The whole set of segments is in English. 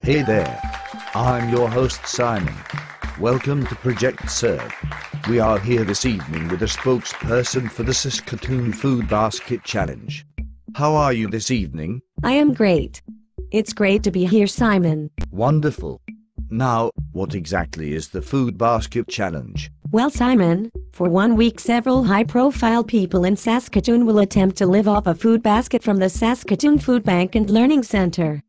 Hey there. I'm your host Simon. Welcome to Project Serve. We are here this evening with a spokesperson for the Saskatoon Food Basket Challenge. How are you this evening? I am great. It's great to be here, Simon. Wonderful. Now, what exactly is the Food Basket Challenge? Well, Simon, for 1 week several high-profile people in Saskatoon will attempt to live off a food basket from the Saskatoon Food Bank and Learning Centre.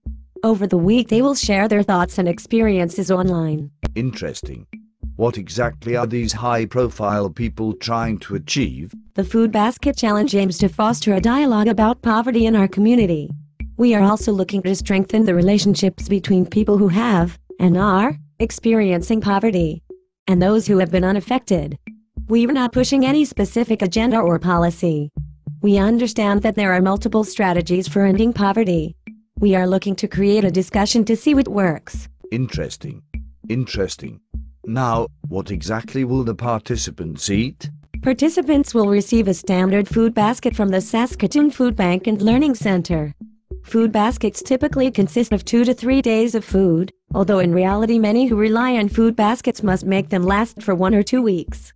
Over the week they will share their thoughts and experiences online. Interesting. What exactly are these high-profile people trying to achieve? The Food Basket Challenge aims to foster a dialogue about poverty in our community. We are also looking to strengthen the relationships between people who have, and are, experiencing poverty, and those who have been unaffected. We are not pushing any specific agenda or policy. We understand that there are multiple strategies for ending poverty. We are looking to create a discussion to see what works. Interesting. Now, what exactly will the participants eat? Participants will receive a standard food basket from the Saskatoon Food Bank and Learning Centre. Food baskets typically consist of 2 to 3 days of food, although in reality many who rely on food baskets must make them last for 1 or 2 weeks.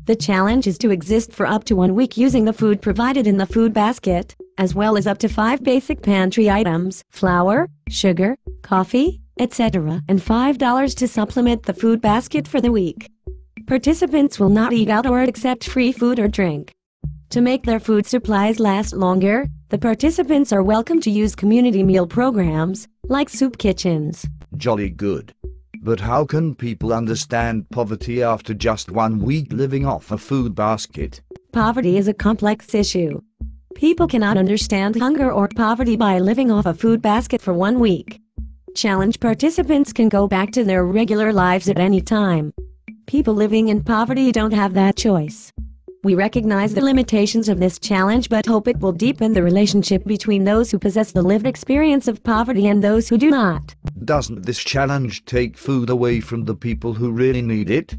The challenge is to exist for up to 1 week using the food provided in the food basket, as well as up to 5 basic pantry items: flour, sugar, coffee, etc., and $5 to supplement the food basket for the week. Participants will not eat out or accept free food or drink. To make their food supplies last longer, the participants are welcome to use community meal programs, like soup kitchens. Jolly good. But how can people understand poverty after just 1 week living off a food basket? Poverty is a complex issue. People cannot understand hunger or poverty by living off a food basket for 1 week. Challenge participants can go back to their regular lives at any time. People living in poverty don't have that choice. We recognize the limitations of this challenge but hope it will deepen the relationship between those who possess the lived experience of poverty and those who do not. Doesn't this challenge take food away from the people who really need it?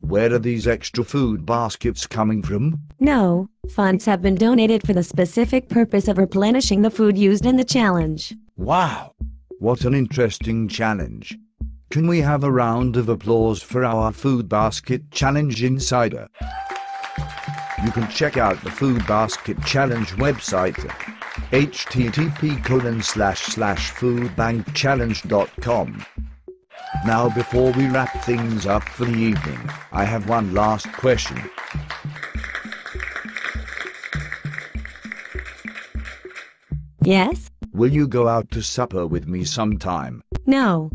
Where are these extra food baskets coming from? No, funds have been donated for the specific purpose of replenishing the food used in the challenge. Wow! What an interesting challenge. Can we have a round of applause for our Food Basket Challenge Insider? You can check out the Food Basket Challenge website at http://foodbankchallenge.com. Now, before we wrap things up for the evening, I have one last question. Yes? Will you go out to supper with me sometime? No.